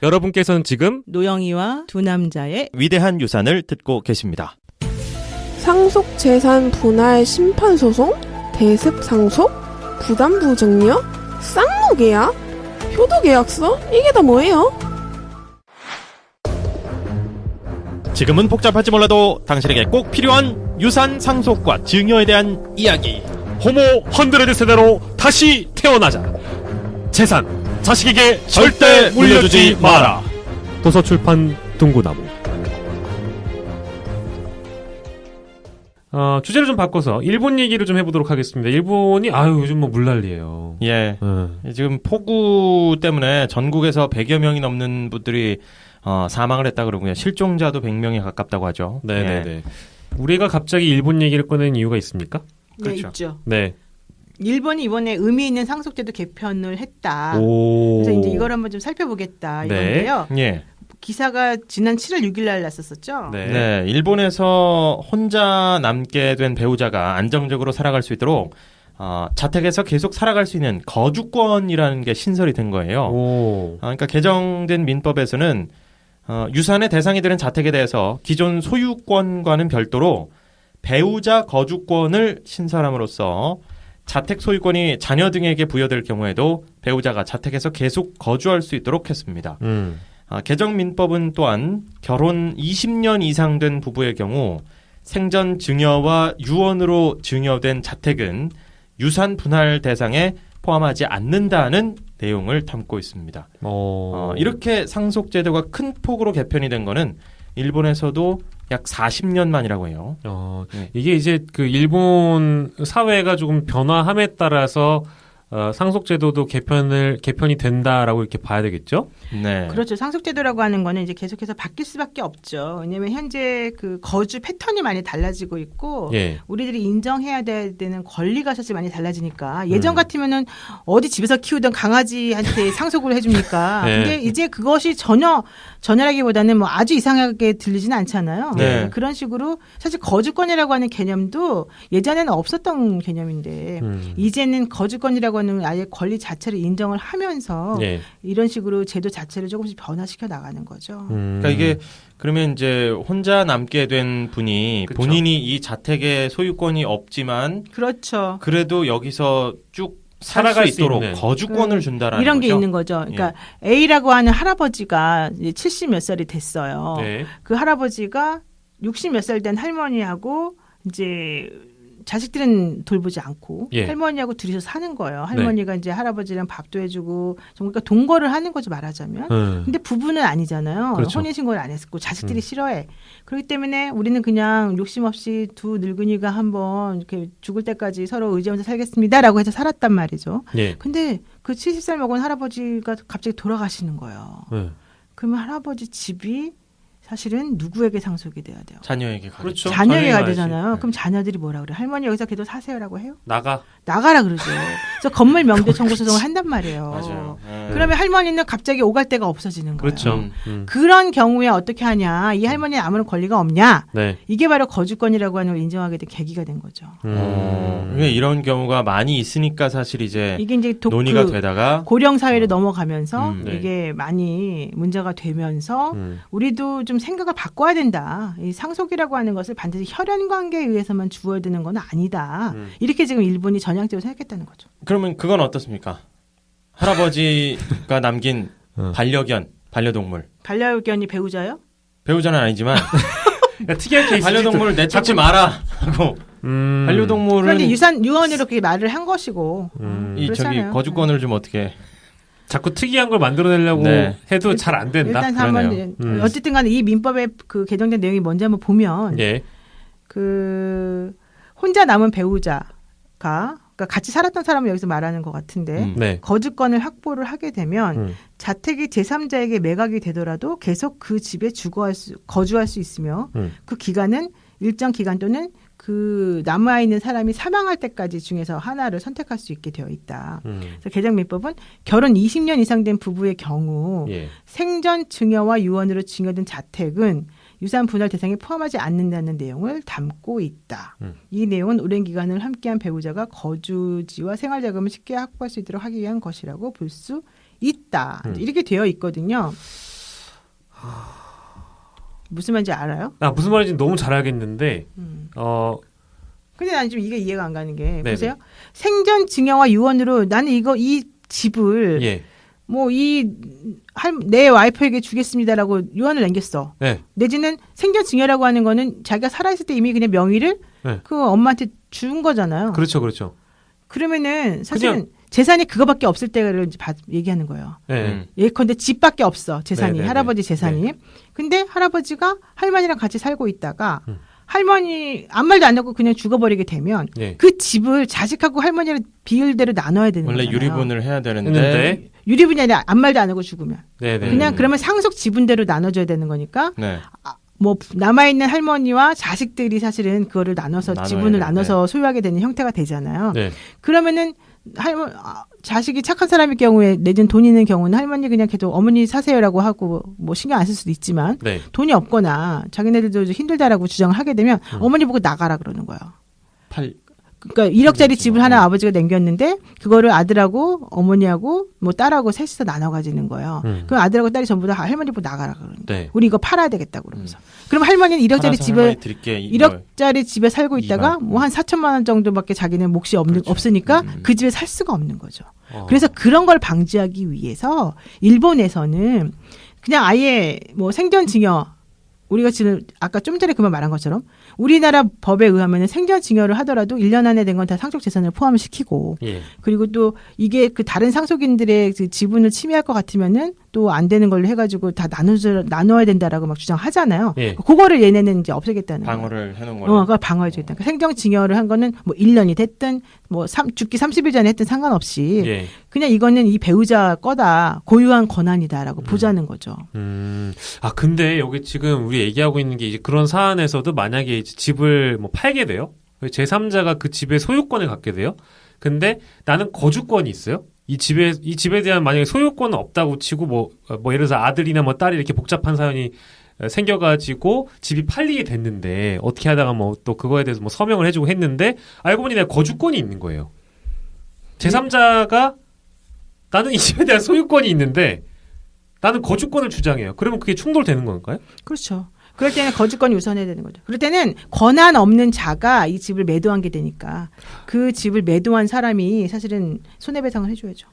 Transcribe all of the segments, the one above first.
여러분께서는 지금 노영이와 두 남자의 위대한 유산을 듣고 계십니다. 상속재산 분할 심판소송? 대습상속? 부담부증여? 쌍무계약? 효도계약서? 이게 다 뭐예요? 지금은 복잡할지 몰라도 당신에게 꼭 필요한 유산 상속과 증여에 대한 이야기. 호모 100 세대로 다시 태어나자. 재산 자식에게 절대 물려주지 마라. 도서출판 둥구나무. 주제를 좀 바꿔서 일본 얘기를 좀 해보도록 하겠습니다. 일본이 요즘 뭐 물난리예요. 예. 지금 폭우 때문에 전국에서 100여 명이 넘는 분들이 사망을 했다 그러고요. 실종자도 100명에 가깝다고 하죠. 네네네. 예. 우리가 갑자기 일본 얘기를 꺼낸 이유가 있습니까? 네, 그렇죠. 있죠. 네. 일본이 이번에 의미 있는 상속제도 개편을 했다. 오. 그래서 이제 이걸 한번 좀 살펴보겠다 이건데요. 예. 기사가 지난 7월 6일 날 났었었죠. 네. 일본에서 혼자 남게 된 배우자가 안정적으로 살아갈 수 있도록 자택에서 계속 살아갈 수 있는 거주권이라는 게 신설이 된 거예요. 오. 그러니까 개정된 민법에서는 유산의 대상이 되는 자택에 대해서 기존 소유권과는 별도로 배우자 거주권을 신설함으로써 자택 소유권이 자녀 등에게 부여될 경우에도 배우자가 자택에서 계속 거주할 수 있도록 했습니다. 개정 민법은 또한 결혼 20년 이상 된 부부의 경우 생전 증여와 유언으로 증여된 자택은 유산 분할 대상에 포함하지 않는다는 내용을 담고 있습니다. 이렇게 상속 제도가 큰 폭으로 개편이 된 거는 일본에서도 약 40년 만이라고 해요. 네. 이게 이제 그 일본 사회가 조금 변화함에 따라서 상속제도도 개편이 된다라고 이렇게 봐야 되겠죠? 네. 그렇죠. 상속제도라고 하는 거는 이제 계속해서 바뀔 수밖에 없죠. 왜냐하면 현재 그 거주 패턴이 많이 달라지고 있고, 예. 우리들이 인정해야 되는 권리가 사실 많이 달라지니까 예전 같으면은 어디 집에서 키우던 강아지한테 상속을 해줍니까? 네. 근데 이제 그것이 전혀라기보다는 뭐 아주 이상하게 들리지는 않잖아요. 네. 그런 식으로 사실 거주권이라고 하는 개념도 예전에는 없었던 개념인데 이제는 거주권이라고 하는 아예 권리 자체를 인정을 하면서 예. 이런 식으로 제도 자체를 조금씩 변화시켜 나가는 거죠. 그러니까 이게 그러면 이제 혼자 남게 된 분이 그쵸. 본인이 이 자택의 소유권이 없지만 그렇죠. 그래도 여기서 쭉 살아갈 살아갈 수 있도록 있는. 거주권을 준다라는 이런 게 거죠? 있는 거죠. 그러니까 A라고 하는 할아버지가 이제 70 몇 살이 됐어요. 네. 그 할아버지가 60 몇 살 된 할머니하고 이제 자식들은 돌보지 않고 예. 할머니하고 둘이서 사는 거예요. 할머니가 이제 할아버지랑 밥도 해주고 그러니까 동거를 하는 거죠, 말하자면. 근데 부부는 아니잖아요. 그렇죠. 혼인신고를 안 했고 자식들이 싫어해. 그렇기 때문에 우리는 그냥 욕심 없이 두 늙은이가 한번 이렇게 죽을 때까지 서로 의지하면서 살겠습니다라고 해서 살았단 말이죠. 예. 근데 그 70살 먹은 할아버지가 갑자기 돌아가시는 거예요. 그러면 할아버지 집이 사실은 누구에게 상속이 돼야 돼요? 자녀에게 가겠죠. 그렇죠. 자녀에게 가야 가야지. 되잖아요. 네. 그럼 자녀들이 뭐라 그래? 할머니 여기서 계속 사세요라고 해요? 나가라 그러죠. 그래서 건물 명대 청구 소송을 한단 말이에요. 맞아요. 그러면 할머니는 갑자기 오갈 데가 없어지는 거예요. 그렇죠. 그런 경우에 어떻게 하냐? 이 할머니는 아무런 권리가 없냐? 네. 이게 바로 거주권이라고 하는 걸 인정하게 된 계기가 된 거죠. 이런 경우가 많이 있으니까 사실 이제 이게 이제 논의가 되다가 고령 사회를 넘어가면서 네. 이게 많이 문제가 되면서 우리도 좀 생각을 바꿔야 된다. 이 상속이라고 하는 것을 반드시 혈연 관계에 의해서만 주어야 되는 건 아니다. 이렇게 지금 일본이 전향적으로 생각했다는 거죠. 그러면 그건 어떻습니까? 할아버지가 남긴 반려동물. 반려견이 배우자요? 배우자는 아니지만 특이한 케이스. 반려동물을 내쫓지 마라 하고 반려동물은 그런데 유언으로 그렇게 말을 한 것이고. 이 저기 그렇잖아요. 거주권을 좀 어떻게 자꾸 특이한 걸 만들어내려고 네. 해도 잘 안 된다. 일단 한번 어쨌든 간에 이 민법의 그 개정된 내용이 뭔지 한번 보면 예. 그 혼자 남은 배우자가 그러니까 같이 살았던 사람을 여기서 말하는 것 같은데 네. 거주권을 확보를 하게 되면 자택이 제3자에게 매각이 되더라도 계속 그 집에 거주할 수 있으며 그 기간은 일정 기간 또는 그 남아있는 사람이 사망할 때까지 중에서 하나를 선택할 수 있게 되어 있다. 그래서 개정 민법은 결혼 20년 이상 된 부부의 경우 예. 생전 증여와 유언으로 증여된 자택은 유산 분할 대상에 포함하지 않는다는 내용을 담고 있다. 이 내용은 오랜 기간을 함께한 배우자가 거주지와 생활자금을 쉽게 확보할 수 있도록 하기 위한 것이라고 볼 수 있다. 이렇게 되어 있거든요. 무슨 말인지 알아요? 무슨 말인지 너무 잘 알겠는데 근데 난 좀 이게 이해가 안 가는 게 네네. 보세요. 생전 증여와 유언으로 나는 이 집을 예. 뭐 내 와이프에게 주겠습니다라고 유언을 남겼어. 네. 내지는 생전 증여라고 하는 거는 자기가 살아있을 때 이미 그냥 명의를 네. 그 엄마한테 준 거잖아요. 그렇죠, 그렇죠. 그러면은 사실은 재산이 그거밖에 없을 때를 이제 얘기하는 거예요. 네. 예컨대 집밖에 없어 재산이 네네네. 할아버지 재산이. 네. 근데 할아버지가 할머니랑 같이 살고 있다가 할머니 아무 말도 안 하고 그냥 죽어버리게 되면 네. 그 집을 자식하고 할머니를 비율대로 나눠야 되는 원래 거잖아요. 유리분을 해야 되는데 유리분이 아니라 아무 말도 안 하고 죽으면 네네. 그냥 그러면 상속 지분대로 나눠줘야 되는 거니까 네. 뭐 남아있는 할머니와 자식들이 사실은 그거를 나눠서 나눠야 지분을 되는데. 나눠서 소유하게 되는 형태가 되잖아요. 네. 그러면은 자식이 착한 사람일 경우에 내진 돈 있는 경우는 할머니 그냥 계속 어머니 사세요라고 하고 뭐 신경 안 쓸 수도 있지만 네. 돈이 없거나 자기네들도 힘들다라고 주장을 하게 되면 어머니 보고 나가라 그러는 거예요. 그러니까 1억짜리 집을 하나 아버지가 남겼는데 그거를 아들하고 어머니하고 뭐 딸하고 셋이서 나눠 가지는 거예요. 그 아들하고 딸이 전부 다 할머니 보고 나가라 그러는 거예요. 네. 우리 이거 팔아야 되겠다고 그러면서. 그럼 할머니는 1억짜리 집을 1억짜리 집에 살고 있다가 뭐 한 4천만 원 정도밖에 자기는 몫이 그렇죠. 없으니까 그 집에 살 수가 없는 거죠. 그래서 그런 걸 방지하기 위해서 일본에서는 그냥 아예 뭐 생전증여 우리가 지금 아까 좀 전에 그만 말한 것처럼 우리나라 법에 의하면 생전증여를 하더라도 1년 안에 된 건 다 상속재산을 포함을 시키고 예. 그리고 또 이게 그 다른 상속인들의 그 지분을 침해할 것 같으면은 또 안 되는 걸로 해가지고 다 나눠야 된다라고 막 주장하잖아요. 예. 그거를 얘네는 이제 없애겠다는 방어를 해놓은 거예요. 그걸 방어해주겠다. 그러니까 생전증여를 한 거는 뭐 1년이 됐든 뭐 죽기 30일 전에 했든 상관없이 예. 그냥 이거는 이 배우자 거다 고유한 권한이다라고 보자는 거죠. 근데 여기 지금 우리 얘기하고 있는 게 이제 그런 사안에서도 만약에 이제 집을 뭐 팔게 돼요. 제3자가 그 집의 소유권을 갖게 돼요. 근데 나는 거주권이 있어요. 이 집에 대한 만약에 소유권은 없다고 치고 뭐 예를 들어서 아들이나 뭐 딸이 이렇게 복잡한 사연이 생겨가지고 집이 팔리게 됐는데 어떻게 하다가 뭐 또 그거에 대해서 뭐 서명을 해주고 했는데 알고 보니 내가 거주권이 있는 거예요. 제3자가 나는 이 집에 대한 소유권이 있는데 나는 거주권을 주장해요. 그러면 그게 충돌되는 건가요? 그렇죠. 그럴 때는 거주권이 우선해야 되는 거죠. 그럴 때는 권한 없는 자가 이 집을 매도한 게 되니까 그 집을 매도한 사람이 사실은 손해배상을 해줘야죠.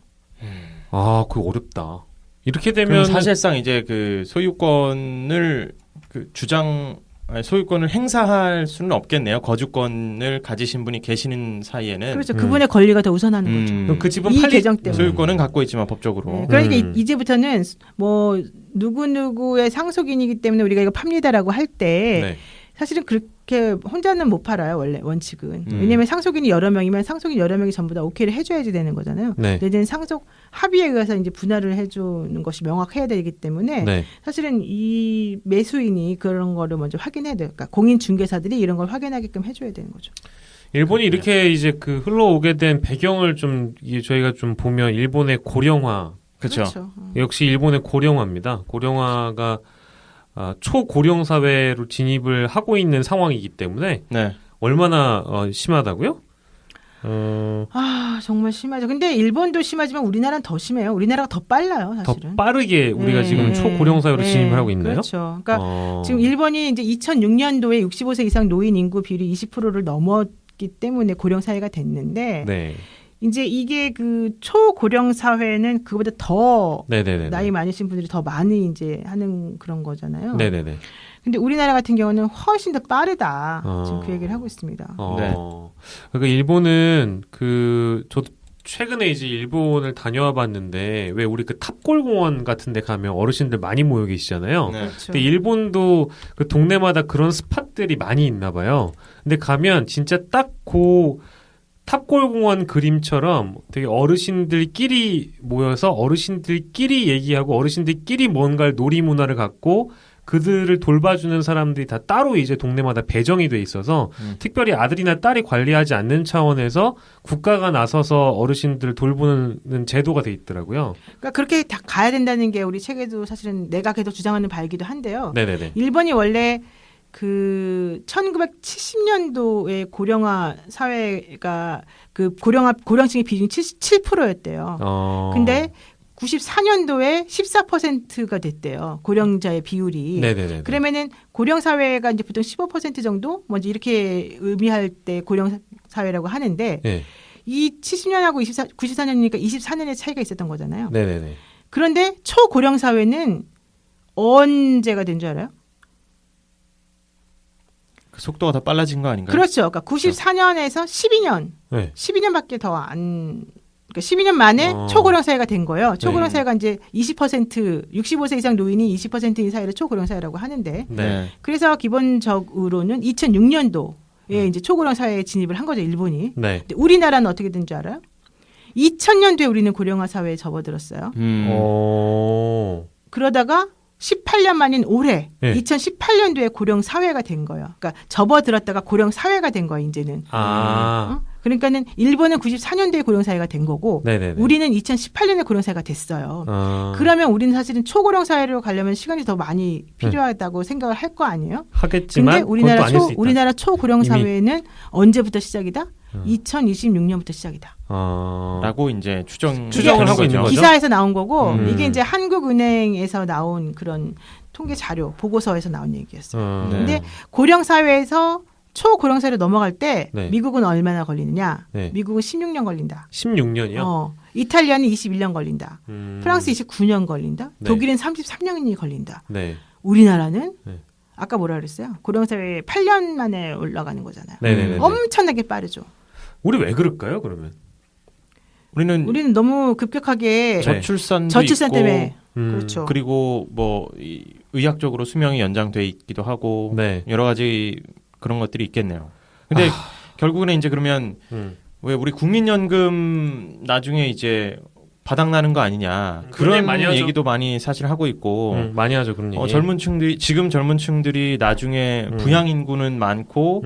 그거 어렵다. 이렇게 되면 사실상 이제 그 소유권을 소유권을 행사할 수는 없겠네요. 거주권을 가지신 분이 계시는 사이에는. 그렇죠. 그분의 권리가 더 우선하는 거죠. 그럼 그 집은 이 개정 때문에. 소유권은 갖고 있지만 법적으로. 네, 그러니까 이제부터는 뭐 누구누구의 상속인이기 때문에 우리가 이거 팝니다라고 할 때 네. 사실은 그렇게 혼자는 못 팔아요. 원래 원칙은. 왜냐하면 상속인이 여러 명이면 상속인 여러 명이 전부 다 오케이를 해줘야지 되는 거잖아요. 네. 내지는 상속 합의에 의해서 이제 분할을 해주는 것이 명확해야 되기 때문에 네. 사실은 이 매수인이 그런 거를 먼저 확인해야 돼요. 그러니까 공인 중개사들이 이런 걸 확인하게끔 해줘야 되는 거죠. 일본이 이렇게 이제 그 흘러오게 된 배경을 좀 저희가 좀 보면 일본의 고령화. 그렇죠. 역시 일본의 고령화입니다. 고령화가 초고령 사회로 진입을 하고 있는 상황이기 때문에 네. 얼마나 심하다고요? 정말 심하죠. 근데 일본도 심하지만 우리나라는 더 심해요. 우리나라가 더 빨라요, 사실은. 더 빠르게 우리가 지금 초고령 사회로 진입을 하고 있나요? 그렇죠. 그러니까 지금 일본이 이제 2006년도에 65세 이상 노인 인구 비율이 20%를 넘었기 때문에 고령 사회가 됐는데 네. 이제 이게 그 초고령 사회는 그보다 더 네네네. 나이 많으신 분들이 더 많이 이제 하는 그런 거잖아요. 네네네. 근데 우리나라 같은 경우는 훨씬 더 빠르다. 지금 그 얘기를 하고 있습니다. 네. 그러니까 일본은 저도 최근에 이제 일본을 다녀와 봤는데 왜 우리 그 탑골공원 같은 데 가면 어르신들 많이 모여 계시잖아요. 네. 그렇죠. 근데 일본도 그 동네마다 그런 스팟들이 많이 있나 봐요. 근데 가면 진짜 딱 탑골공원 그림처럼 되게 어르신들끼리 모여서 어르신들끼리 얘기하고 어르신들끼리 뭔가 놀이 문화를 갖고 그들을 돌봐주는 사람들이 다 따로 이제 동네마다 배정이 돼 있어서 특별히 아들이나 딸이 관리하지 않는 차원에서 국가가 나서서 어르신들을 돌보는 제도가 돼 있더라고요. 그러니까 그렇게 다 가야 된다는 게 우리 책에도 사실은 내가 계속 주장하는 바이기도 한데요. 네네네. 일본이 원래 그 1970년도에 고령화 사회가 그 고령층의 비중이 77%였대요. 근데 94년도에 14%가 됐대요. 고령자의 비율이. 네네네. 그러면은 고령 사회가 이제 보통 15% 정도 먼저 이렇게 의미할 때 고령 사회라고 하는데 네. 이 70년하고 94년이니까 24년의 차이가 있었던 거잖아요. 네네네. 그런데 초고령 사회는 언제가 된 줄 알아요? 그 속도가 더 빨라진 거 아닌가요? 그렇죠. 그러니까 94년에서 12년, 네. 12년밖에 더 안. 그러니까 12년 만에 초고령 사회가 된 거예요. 초고령 네. 사회가 이제 20% 65세 이상 노인이 20%인 사회를 초고령 사회라고 하는데 네. 그래서 기본적으로는 2006년도에 이제 초고령 사회에 진입을 한 거죠, 일본이. 네. 근데 우리나라는 어떻게 된 줄 알아요? 2000년도에 우리는 고령화 사회에 접어들었어요. 그러다가 18년 만인 올해 네. 2018년도에 고령 사회가 된 거예요. 그러니까 접어들었다가 고령 사회가 된 거예요, 이제는. 아. 그러니까는 일본은 94년도에 고령 사회가 된 거고 네네네. 우리는 2018년에 고령 사회가 됐어요. 아. 그러면 우리는 사실은 초고령 사회로 가려면 시간이 더 많이 필요하다고 생각을 할 거 아니에요? 하겠지만 근데 우리나라 그것도 아닐 수 있다. 우리나라 초고령 이미. 사회는 언제부터 시작이다? 2026년부터 시작이다. 라고 이제 추정을 하고 있는 거죠. 기사에서 나온 거고 이게 음. 이제 한국은행에서 나온 그런 통계 자료 보고서에서 나온 얘기였어요. 네. 근데 고령 사회에서 초고령 사회로 넘어갈 때 네. 미국은 얼마나 걸리느냐? 네. 미국은 16년 걸린다. 16년이요? 이탈리아는 21년 걸린다. 프랑스 29년 걸린다. 네. 독일은 33년이 걸린다. 네. 우리나라는 네. 아까 뭐라 그랬어요? 고령 사회 8년 만에 올라가는 거잖아요. 네네네. 엄청나게 빠르죠. 우리 왜 그럴까요, 그러면? 우리는 너무 급격하게 저출산도 저출산 있고, 때문에 그렇죠. 그리고 뭐 의학적으로 수명이 연장돼 있기도 하고 네. 여러 가지 그런 것들이 있겠네요. 근데 결국은 이제 그러면 왜 우리 국민연금 나중에 이제 바닥나는 거 아니냐 그런 많이 하죠. 얘기도 많이 사실 하고 있고 많이 하죠, 그런 얘기. 지금 젊은 층들이 나중에 부양 인구는 많고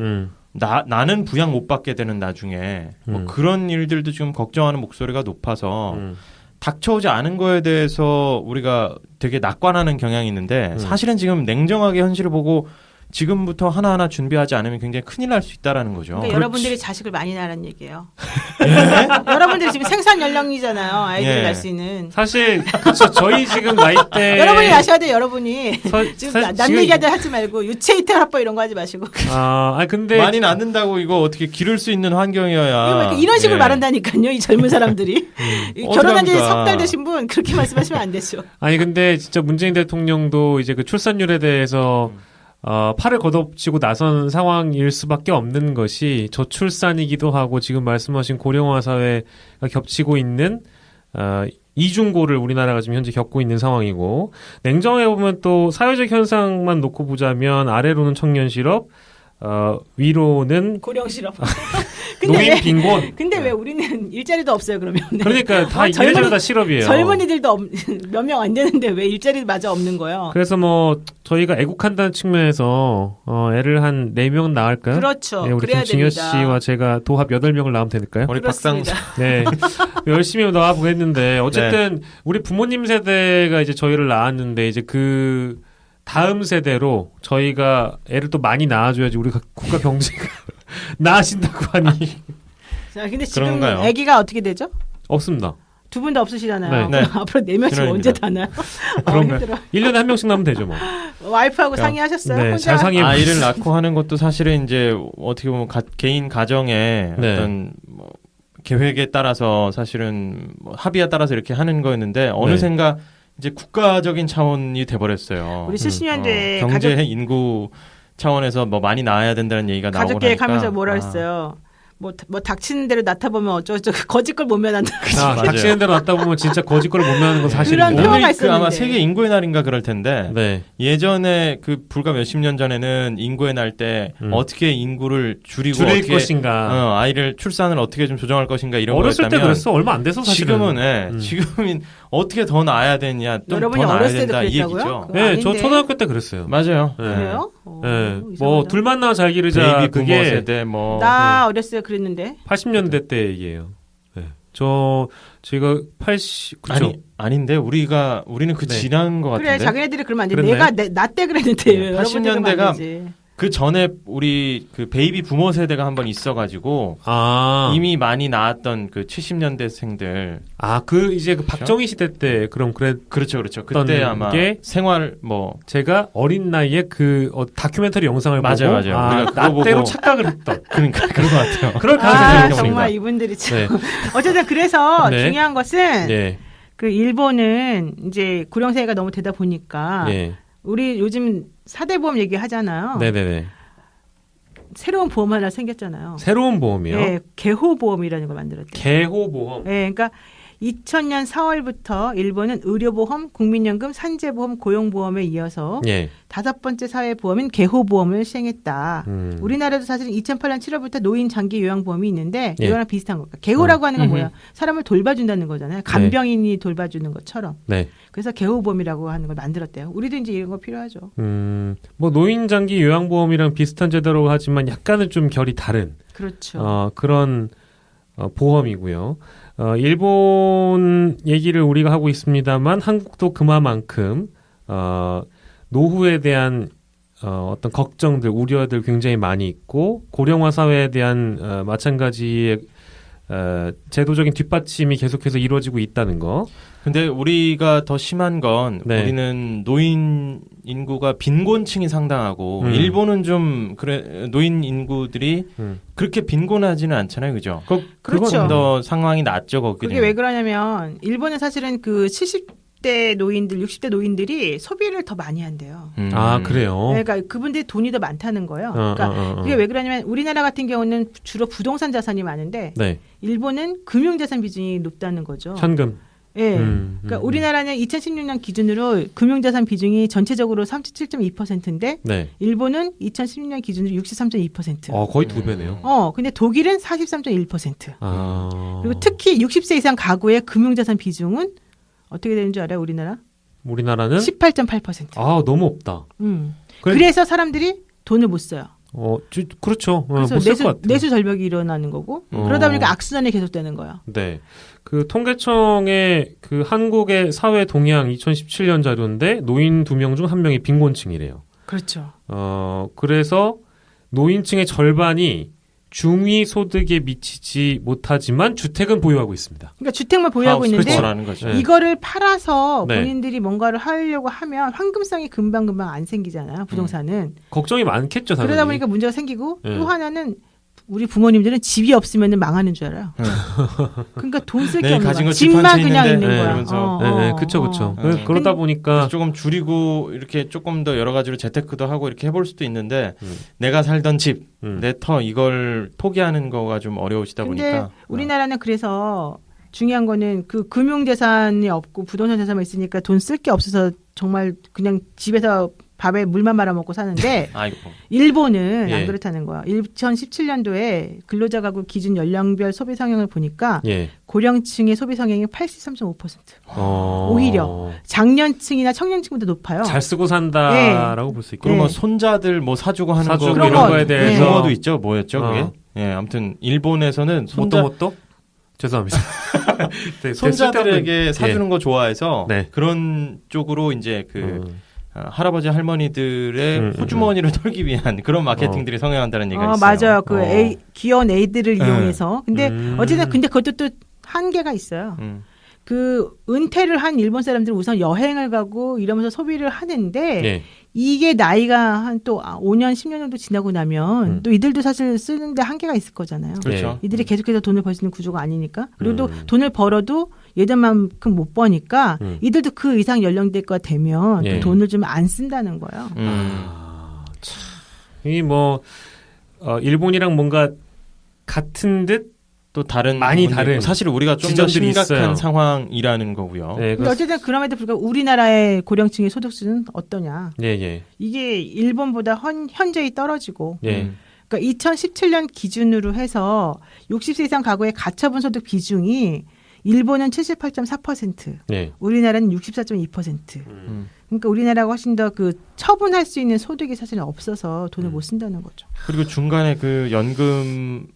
나는 부양 못 받게 되는 나중에 뭐 그런 일들도 지금 걱정하는 목소리가 높아서 닥쳐오지 않은 거에 대해서 우리가 되게 낙관하는 경향이 있는데 사실은 지금 냉정하게 현실을 보고 지금부터 하나하나 준비하지 않으면 굉장히 큰일 날 수 있다라는 거죠. 그러니까 여러분들이 자식을 많이 낳으라는 얘기예요. 여러분들이 지금 생산 연령이잖아요. 아이들이 예. 낳을 수 있는. 사실 그쵸, 저희 지금 나이 때 여러분이 낳으셔야 돼요. 여러분이. 지금 남 지금- 얘기하다 하지 말고 유체이탈 합법 이런 거 하지 마시고. 근데 많이 낳는다고 이거 어떻게 기를 수 있는 환경이어야. 이런 식으로 예. 말한다니까요. 이 젊은 사람들이. 어떡합니까? 결혼한 지 석 달 되신 분 그렇게 말씀하시면 안 되죠. 아니 근데 진짜 문재인 대통령도 이제 그 출산율에 대해서 팔을 걷어붙이고 나선 상황일 수밖에 없는 것이 저출산이기도 하고 지금 말씀하신 고령화 사회가 겹치고 있는 이중고를 우리나라가 지금 현재 겪고 있는 상황이고 냉정해 보면 또 사회적 현상만 놓고 보자면 아래로는 청년 실업, 위로는 고령 실업. 노인 빈곤. 근데 왜 우리는 일자리도 없어요 그러면? 그러니까 다 이래저래 다 실업이에요. 젊은이들도 몇 명 안 되는데 왜 일자리마저 없는 거예요? 그래서 뭐 저희가 애국한다는 측면에서 애를 한 4명 낳을까요? 그렇죠. 네, 우리 그래야 김진여 됩니다. 씨와 제가 도합 8명을 낳으면 될까요? 우리 박상 그렇습니다. 네. 열심히 나와보겠는데 어쨌든 우리 부모님 세대가 이제 저희를 낳았는데 이제 그 다음 세대로 저희가 애를 또 많이 낳아줘야지 우리가 국가 경제가 나아진다고 하니 자, 근데 지금 그런가요? 아기가 어떻게 되죠? 없습니다. 두 분 다 없으시잖아요. 네. 그럼 앞으로 4명씩 실화입니다. 언제 다 나요? 그런가요? 힘들어. 1년에 한 명씩 낳으면 되죠 뭐. 와이프하고 상의하셨어요? 네, 혼자? 잘 상의해 아이를 낳고 하는 것도 사실은 이제 어떻게 보면 개인 가정의 네. 어떤 뭐 계획에 따라서 사실은 뭐 합의에 따라서 이렇게 하는 거였는데 어느샌가 이제 국가적인 차원이 돼버렸어요. 우리 70년대에 경제 인구 차원에서 뭐 많이 나와야 된다는 얘기가 나오고 가족 계획하면서 나니까 뭐라 했어요? 뭐 닥치는 대로 낳다보면 어쩌고저쩌고 거짓걸 못 면한다. 맞아요. 닥치는 대로 낳다 보면 진짜 거짓거를 못 면하는 건 사실이고. 그런 표현이 오늘 있었는데. 아마 세계 인구의 날인가 그럴 텐데 네. 예전에 그 불과 몇십 년 전에는 인구의 날 때 어떻게 인구를 줄이고 줄일 어떻게 것인가. 아이를 출산을 어떻게 좀 조정할 것인가 이런 어렸을 때 거였다면 그랬어. 얼마 안 돼서 사실은. 지금은 지금은 어떻게 더 나아야 되냐 좀 여러분이 더 나아야 어렸을 때도 된다 이 그랬다고요? 얘기죠. 그거 네, 저 아닌데. 초등학교 때 그랬어요. 맞아요. 네. 그래요? 네. 뭐 이상하다. 둘만 낳아 잘 기르자 베이비 부모 그게 세대 뭐 나 어렸을 때 그랬는데. 80년대 때 얘기예요. 네. 제가 80 그쵸? 아닌데 우리는 그 네. 지난 것 그래 같은데. 자기네들이 그러면 안 돼. 그랬나요? 내가 나 때 그랬는데 네, 여러분들은 80년대가 안 되지. 그 전에 우리 그 베이비 부모 세대가 한번 있어가지고 이미 많이 나왔던 그 70년대생들. 그 이제 그 박정희 시대 때 그럼 그렇죠. 그때 아마 생활 제가 어린 나이에 그 다큐멘터리 영상을 맞아요. 나 때로 착각을 했던. 그러니까 그런 것 같아요. 그럴 가능성이 있습니다. 정말 이분들이 참. 어쨌든 그래서 중요한 것은 그 일본은 이제 고령사회가 너무 되다 보니까 우리 요즘 4대 보험 얘기하잖아요. 네네네. 새로운 보험 하나 생겼잖아요. 새로운 보험이요? 네, 개호보험이라는 걸 만들었대요. 개호보험? 네, 그러니까 2000년 4월부터 일본은 의료보험, 국민연금, 산재보험, 고용보험에 이어서 5번째 사회보험인 개호보험을 시행했다. 우리나라도 사실은 2008년 7월부터 노인 장기 요양보험이 있는데 이거랑 비슷한 거니까 개호라고 하는 건 뭐야? 사람을 돌봐준다는 거잖아요. 간병인이 돌봐주는 것처럼. 그래서 개호보험이라고 하는 걸 만들었대요. 우리도 이제 이런 거 필요하죠. 뭐 노인 장기 요양보험이랑 비슷한 제도라고 하지만 약간은 좀 결이 다른 그렇죠. 그런 보험이고요. 일본 얘기를 우리가 하고 있습니다만 한국도 그만큼 노후에 대한 어떤 걱정들, 우려들 굉장히 많이 있고 고령화 사회에 대한 마찬가지의 제도적인 뒷받침이 계속해서 이루어지고 있다는 거. 근데 우리가 더 심한 건 우리는 노인 인구가 빈곤층이 상당하고 일본은 좀 노인 인구들이 그렇게 빈곤하지는 않잖아요, 그죠? 그렇죠. 좀 더 상황이 낫죠, 거기. 그게 왜 그러냐면 일본은 사실은 그 70대 노인들, 60대 노인들이 소비를 더 많이 한대요. 그래요? 그러니까 그분들이 돈이 더 많다는 거예요. 그러니까 그게 왜 그러냐면 우리나라 같은 경우는 주로 부동산 자산이 많은데 일본은 금융자산 비중이 높다는 거죠. 현금. 그러니까 우리나라는 2016년 기준으로 금융자산 비중이 전체적으로 37.2%인데 일본은 2016년 기준으로 63.2%. 거의 2배네요. 근데 독일은 43.1%. 그리고 특히 60세 이상 가구의 금융자산 비중은 어떻게 되는 줄 알아요, 우리나라? 우리나라는 18.8%. 너무 없다. 그래서 사람들이 돈을 못 써요. 그렇죠. 그래서 못 쓸 것 같아요. 내수 절벽이 일어나는 거고 그러다 보니까 악순환이 계속되는 거예요. 네. 그 통계청의 그 한국의 사회 동향 2017년 자료인데 노인 2명 중 1명이 빈곤층이래요. 그렇죠. 그래서 노인층의 절반이 중위 소득에 미치지 못하지만 주택은 보유하고 있습니다. 그러니까 주택만 보유하고 있는데 이거를 팔아서 본인들이 뭔가를 하려고 하면 황금성이 금방금방 안 생기잖아요. 부동산은. 걱정이 많겠죠. 당연히. 그러다 보니까 문제가 생기고 또 하나는 우리 부모님들은 집이 없으면 망하는 줄 알아요. 그러니까 돈 쓸 게 없는 거야. 집만 그냥 있는 거야. 그렇죠. 그러다 보니까 조금 줄이고 이렇게 조금 더 여러 가지로 재테크도 하고 이렇게 해볼 수도 있는데 내가 살던 집, 내 터 이걸 포기하는 거가 좀 어려우시다 보니까. 우리나라는 그래서 중요한 거는 그 금융재산이 없고 부동산 재산만 있으니까 돈 쓸 게 없어서 정말 그냥 집에서 밥에 물만 말아먹고 사는데 일본은 안 그렇다는 거야. 2017년도에 근로자 가구 기준 연령별 소비 성향을 보니까 고령층의 소비 성향이 83.5%. 오히려 장년층이나 청년층보다 높아요. 잘 쓰고 산다라고 볼 수 있고. 그리고 손자들 사주고 하는 거 이런 거에 대해서 용어도 있죠. 뭐였죠, 그게? 아무튼 일본에서는 모토모토? 죄송합니다. 손자들에게 사주는 거 좋아해서 그런 쪽으로 이제 할아버지 할머니들의 호주머니를 털기 위한 그런 마케팅들이 성행한다는 얘기가 있어요. 맞아요. 귀여운 애들을 이용해서. 근데 어쨌든 그것도 또 한계가 있어요. 그 은퇴를 한 일본 사람들은 우선 여행을 가고 이러면서 소비를 하는데 이게 나이가 한 또 5년, 10년 정도 지나고 나면 또 이들도 사실 쓰는데 한계가 있을 거잖아요. 그렇죠. 이들이 계속해서 돈을 벌 수 있는 구조가 아니니까. 그리고 또 돈을 벌어도 예전만큼 못 버니까 이들도 그 이상 연령대가 되면 또 돈을 좀 안 쓴다는 거예요. 이 일본이랑 뭔가 같은 듯 또 많이 다른 사실 우리가 좀 더 심각한 있어요. 상황이라는 거고요. 근데 어쨌든 그럼에도 불구하고 우리나라의 고령층의 소득 수준은 어떠냐? 이게 일본보다 현저히 떨어지고. 그러니까 2017년 기준으로 해서 60세 이상 가구의 가처분 소득 비중이 일본은 78.4%, 우리나라는 64.2%. 그러니까 우리나라가 훨씬 더 처분할 수 있는 소득이 사실 없어서 돈을 못 쓴다는 거죠. 그리고 중간에 연금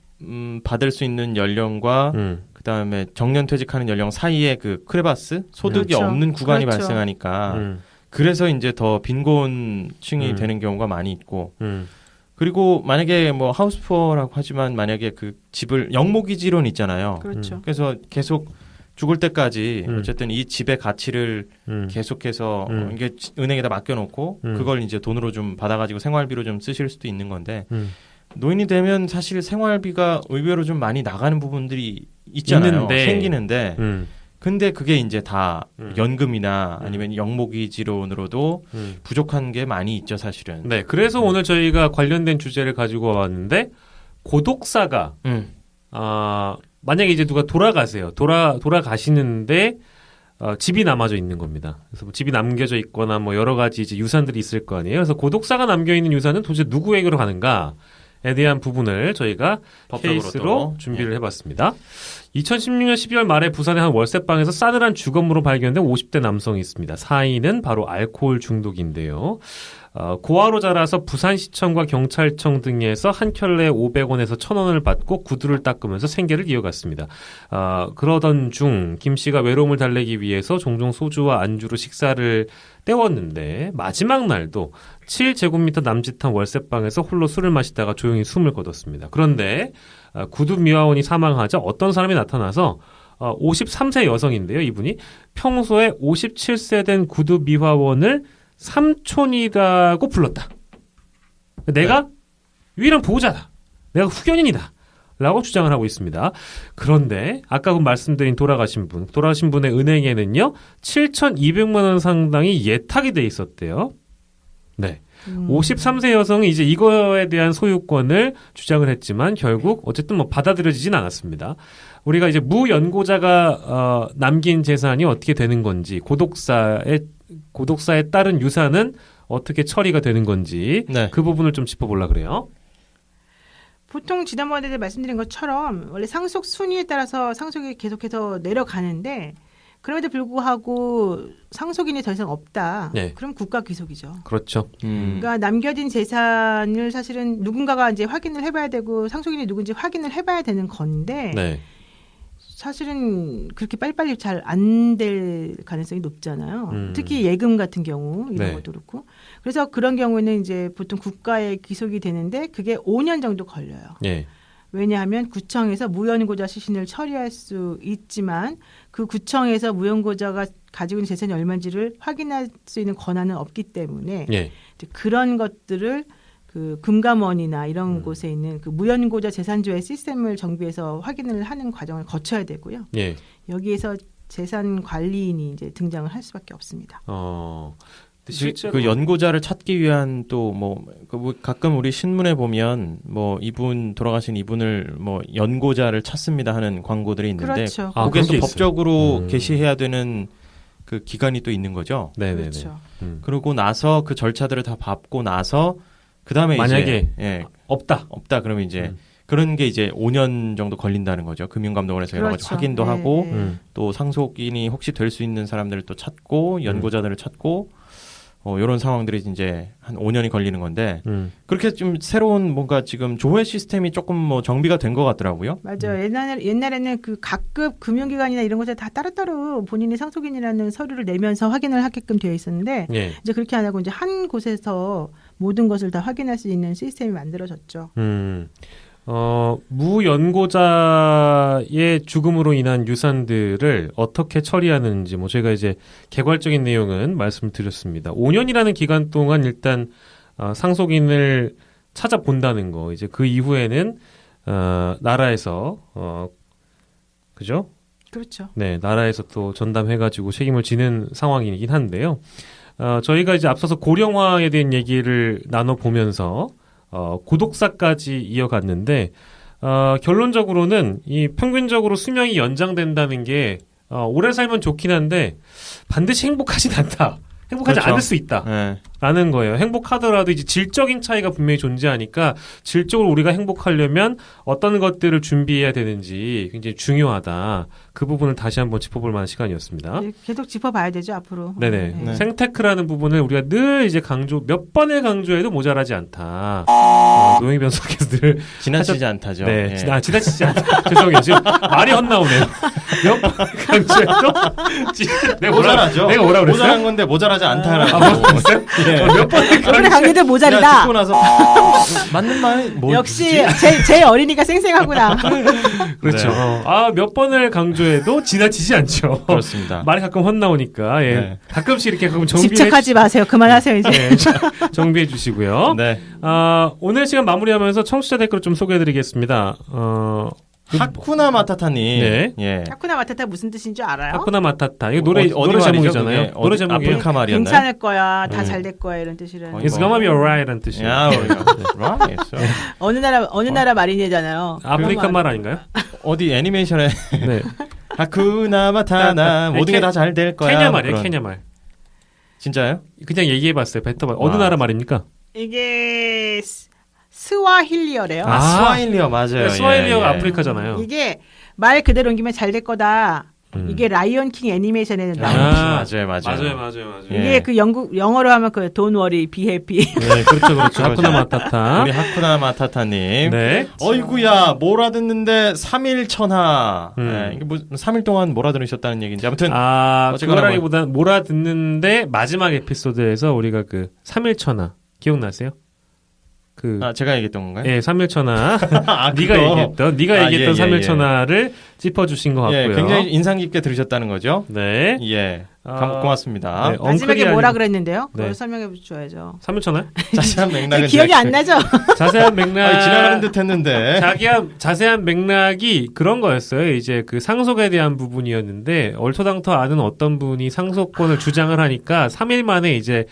받을 수 있는 연령과 그다음에 정년 퇴직하는 연령 사이에 크레바스 소득이 없는 구간이 발생하니까 그래서 이제 더 빈곤층이 되는 경우가 많이 있고 그리고 만약에 뭐 하우스푸어라고 하지만 만약에 그 집을 영모기지론 있잖아요. 그렇죠. 그래서 계속 죽을 때까지 어쨌든 이 집의 가치를 계속해서 이게 은행에다 맡겨놓고 그걸 이제 돈으로 좀 받아가지고 생활비로 좀 쓰실 수도 있는 건데 노인이 되면 사실 생활비가 의외로 좀 많이 나가는 부분들이 있잖아요. 생기는데 근데 그게 이제 다 연금이나 아니면 영모기지론으로도 부족한 게 많이 있죠, 사실은. 네, 그래서 오늘 저희가 관련된 주제를 가지고 왔는데 고독사가 만약에 이제 누가 돌아가세요. 돌아가시는데 집이 남아져 있는 겁니다. 그래서 뭐 집이 남겨져 있거나 뭐 여러 가지 이제 유산들이 있을 거 아니에요. 그래서 고독사가 남겨 있는 유산은 도대체 누구에게로 가는가에 대한 부분을 저희가 케이스로 준비를 해봤습니다. 2016년 12월 말에 부산의 한 월세방에서 싸늘한 주검으로 발견된 50대 남성이 있습니다. 사인은 바로 알코올 중독인데요. 고아로 자라서 부산시청과 경찰청 등에서 한 켤레에 500원에서 1,000원을 받고 구두를 닦으면서 생계를 이어갔습니다. 그러던 중 김 씨가 외로움을 달래기 위해서 종종 소주와 안주로 식사를 때웠는데 마지막 날도 7제곱미터 남짓한 월세방에서 홀로 술을 마시다가 조용히 숨을 거뒀습니다. 그런데 구두 미화원이 사망하자 어떤 사람이 나타나서 53세 여성인데요. 이분이 평소에 57세 된 구두 미화원을 삼촌이라고 불렀다. 내가 유일한 보호자다. 내가 후견인이다. 라고 주장을 하고 있습니다. 그런데 아까 말씀드린 돌아가신 분의 은행에는요. 7,200만 원 상당이 예탁이 돼 있었대요. 네. 53세 여성이 이제 이거에 대한 소유권을 주장을 했지만 결국 어쨌든 뭐 받아들여지진 않았습니다. 우리가 이제 무연고자가 남긴 재산이 어떻게 되는 건지 고독사에 따른 유산은 어떻게 처리가 되는 건지 네. 그 부분을 좀 짚어보려고 그래요. 보통 지난번에 말씀드린 것처럼 원래 상속 순위에 따라서 상속이 계속해서 내려가는데 그럼에도 불구하고 상속인이 더 이상 없다. 네. 그럼 국가 귀속이죠. 그렇죠. 그러니까 남겨진 재산을 사실은 누군가가 이제 확인을 해봐야 되고 상속인이 누군지 확인을 해봐야 되는 건데 네. 사실은 그렇게 빨리빨리 잘 안 될 가능성이 높잖아요. 특히 예금 같은 경우 이런 네. 것도 그렇고. 그래서 그런 경우에는 이제 보통 국가에 귀속이 되는데 그게 5년 정도 걸려요. 네. 왜냐하면 구청에서 무연고자 시신을 처리할 수 있지만 그 구청에서 무연고자가 가지고 있는 재산이 얼마인지를 확인할 수 있는 권한은 없기 때문에 네. 이제 그런 것들을 그 금감원이나 이런 곳에 있는 그 무연고자 재산조회 시스템을 정비해서 확인을 하는 과정을 거쳐야 되고요. 네. 여기에서 재산 관리인이 이제 등장을 할 수밖에 없습니다. 실제로 그 연고자를 찾기 위한 또 뭐 가끔 우리 신문에 보면 뭐 이분 돌아가신 이분을 뭐 연고자를 찾습니다 하는 광고들이 있는데 그렇죠. 그게 또 그게 법적으로 게시해야 되는 그 기간이 또 있는 거죠. 네네네. 그렇죠. 그러고 나서 그 절차들을 다 밟고 나서 그 다음에 만약에 이제 없다 그러면 이제 그런 게 이제 5년 정도 걸린다는 거죠. 금융감독원에서 여러 가지 그렇죠. 확인도 네, 하고 네. 또 상속인이 혹시 될 수 있는 사람들을 또 찾고 연고자들을 찾고 이런 상황들이 이제 한 5년이 걸리는 건데 그렇게 좀 새로운 뭔가 지금 조회 시스템이 조금 뭐 정비가 된 것 같더라고요. 맞아요. 옛날에는 그 각급 금융기관이나 이런 곳에 다 따로따로 본인이 상속인이라는 서류를 내면서 확인을 하게끔 되어 있었는데 네. 이제 그렇게 안 하고 이제 한 곳에서 모든 것을 다 확인할 수 있는 시스템이 만들어졌죠. 무연고자의 죽음으로 인한 유산들을 어떻게 처리하는지 뭐 저희가 이제 개괄적인 내용은 말씀드렸습니다. 5년이라는 기간 동안 일단 상속인을 찾아본다는 거 이제 그 이후에는 나라에서 그죠? 그렇죠. 네, 나라에서 또 전담해가지고 책임을 지는 상황이긴 한데요. 저희가 이제 앞서서 고령화에 대한 얘기를 나눠보면서 고독사까지 이어갔는데 결론적으로는 이 평균적으로 수명이 연장된다는 게 오래 살면 좋긴 한데 반드시 행복하진 않다. 행복하지 그렇죠. 않을 수 있다. 네. 라는 거예요. 행복하더라도 이제 질적인 차이가 분명히 존재하니까 질적으로 우리가 행복하려면 어떤 것들을 준비해야 되는지 굉장히 중요하다. 그 부분을 다시 한번 짚어볼 만한 시간이었습니다. 네, 계속 짚어봐야 되죠 앞으로. 네네. 네. 생테크라는 부분을 우리가 늘 이제 몇 번을 강조해도 모자라지 않다. 노영희 변호사께서 늘 지나치지 않다죠. 네, 예. 지나치지 않다. 죄송해요. 지금 말이 헛나오네요. 몇 번 강조해도 모자라죠. 내가 뭐라 그랬어요? 모자란 건데 모자라지 않다라고. 예. 몇 번을 그래 강조도 야, 모자리다. 듣고 나서 맞는 말 뭐. 역시 제일 어리니까 쌩쌩하구나. 그렇죠. 네. 몇 번을 강조해도 지나치지 않죠. 그렇습니다. 말이 가끔 헛나오니까 예. 네. 가끔씩 이렇게 가끔 정비해 집착하지 마세요. 그만하세요 이제. 네, 정비해 주시고요. 네. 오늘 시간 마무리하면서 청취자 댓글 좀 소개해드리겠습니다. 하쿠나 마타타님. 네. 예. 하쿠나 마타타 무슨 뜻인 줄 알아요? 하쿠나 마타타. 이거 노래 어디 말이죠, 제목이잖아요. 그게? 노래 제목이에요. 아프리카 말이었나요? 괜찮을 거야. 다 네. 잘 될 거야 이런 뜻이라는. 거의 It's gonna be alright라는 뜻이에요. 야, right. 어느 나라 말이냐잖아요. 아프리카 말 아닌가요? 어디 애니메이션에 네. 하쿠나 마타나 모든 게 다 잘 될 거야. 케냐 뭐 말이에요. 그런. 케냐 말. 진짜요? 그냥 얘기해봤어요. 뱉어봐. 어느 나라 말입니까? 이게 스와힐리어래요. 스와힐리어 맞아요. 스와힐리어가 예, 예. 아프리카잖아요. 이게 말 그대로 옮기면 잘 될 거다. 이게 라이언 킹 애니메이션에는 나오는 맞아요. 이게 예. 그 영어로 하면 그 Don't worry, be happy. 네, 그렇죠. 하쿠나 마타타. 우리 하쿠나 마타타님. 네. 어이구야, 몰아듣는데 3일 천하. 음. 네, 이게 뭐 3일 동안 몰아들으셨다는 얘기인지. 아무튼. 그거라기보단 몰아듣는데 마지막 에피소드에서 우리가 그 3일천하 기억나세요? 제가 얘기했던 건가요? 예, 3일천하. 네가 그거. 얘기했던 예. 3일천하를 짚어주신 것 같고요. 예, 굉장히 인상 깊게 들으셨다는 거죠? 네. 예. 고맙습니다. 네, 마지막에 뭐라 그랬는데요? 네. 그걸 설명해 줘야죠. 3일천하? 자세한 맥락은 기억이 안 나죠? 자세한 맥락. 지나가는 듯 했는데. 자세한 맥락이 그런 거였어요. 이제 그 상속에 대한 부분이었는데, 얼토당토 아는 어떤 분이 상속권을 주장을 하니까 3일 만에 이제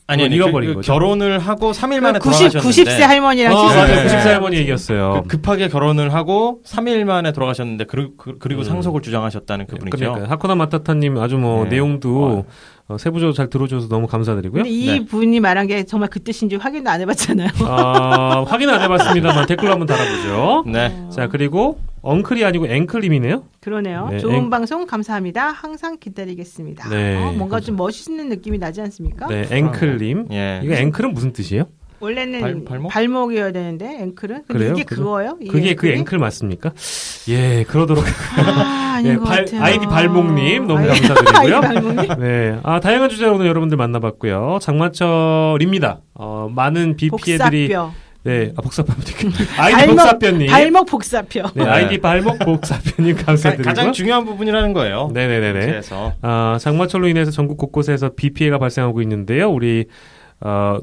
아니, 잃어버린 거죠. 결혼을 하고 3일 만에 90세 돌아가셨는데. 할머니랑 맞아요. 네. 90세 할머니 얘기였어요. 급하게 결혼을 하고 3일 만에 돌아가셨는데 그리고 상속을 주장하셨다는 그분이죠. 그러니까 하쿠나 마타타님 아주 뭐 네. 내용도 세부적으로 잘 들어줘서 너무 감사드리고요. 근데 이 분이 말한 게 정말 그 뜻인지 확인도 안 해봤잖아요. 확인 안 해봤습니다만 댓글로 한번 달아보죠. 네. 자, 그리고 엉클이 아니고 앵클님이네요. 그러네요. 네, 좋은 방송 감사합니다. 항상 기다리겠습니다. 네. 뭔가 좀 멋있는 느낌이 나지 않습니까? 네, 앵클님. 예. 이거 앵클은 무슨 뜻이에요? 원래는 발목? 발목이어야 되는데 앵클은? 근데 그래요? 이게 그거예요? 이 그게 그 앵클이? 앵클 맞습니까? 예, 그러도록. 아닌 예, 것 같아요. 아이디 발목님 너무 아이디 감사드리고요. 발목님? 네, 다양한 주제로 오늘 여러분들 만나봤고요. 장마철입니다. 많은 비 피해들이 복사뼈. 네, 복사뼈. 아이디 복사뼈님. 발목 복사뼈. 네, 아이디 발목 복사뼈님 감사드리고. 가장 중요한 부분이라는 거예요. 네네네네. 그래서 장마철로 인해서 전국 곳곳에서 비 피해가 발생하고 있는데요. 우리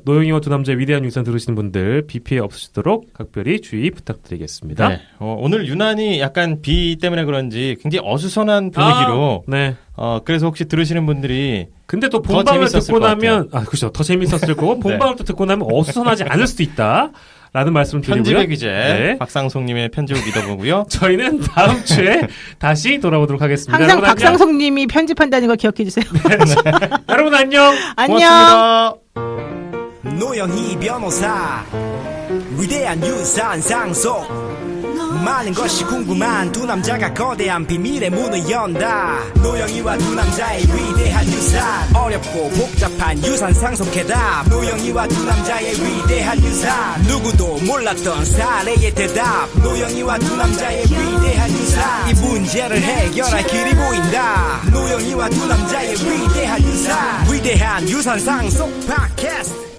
노영이와 두 남자의 위대한 유산 들으시는 분들 비 피해 없으시도록 각별히 주의 부탁드리겠습니다. 네. 오늘 유난히 약간 비 때문에 그런지 굉장히 어수선한 분위기로 네. 그래서 혹시 들으시는 분들이 근데 또 더 본방을 재밌었을 듣고 것 나면 그렇죠. 더 재밌었을 거고 본방을 또 듣고 나면 어수선하지 않을 수도 있다. 라는 말씀 드리고요. 편집의 귀재 네. 박상송님의 편집을 믿어보고요. 저희는 다음 주에 다시 돌아오도록 하겠습니다. 항상 여러분 박상송님이 편집한다는 걸 기억해 주세요. 여러분 안녕. 안녕. 고맙습니다. 노영희 변호사 위대한 유산 상속 많은 것이 궁금한 두 남자가 거대한 비밀의 문을 연다. 노영이와 두 남자의 위대한 유산 어렵고 복잡한 유산 상속 해답. 노영이와 두 남자의 위대한 유산 누구도 몰랐던 사례의 대답. 노영이와 두 남자의 위대한 유산 이 문제를 해결할 길이 보인다. 노영이와 두 남자의 위대한 유산 상속 팟캐스트.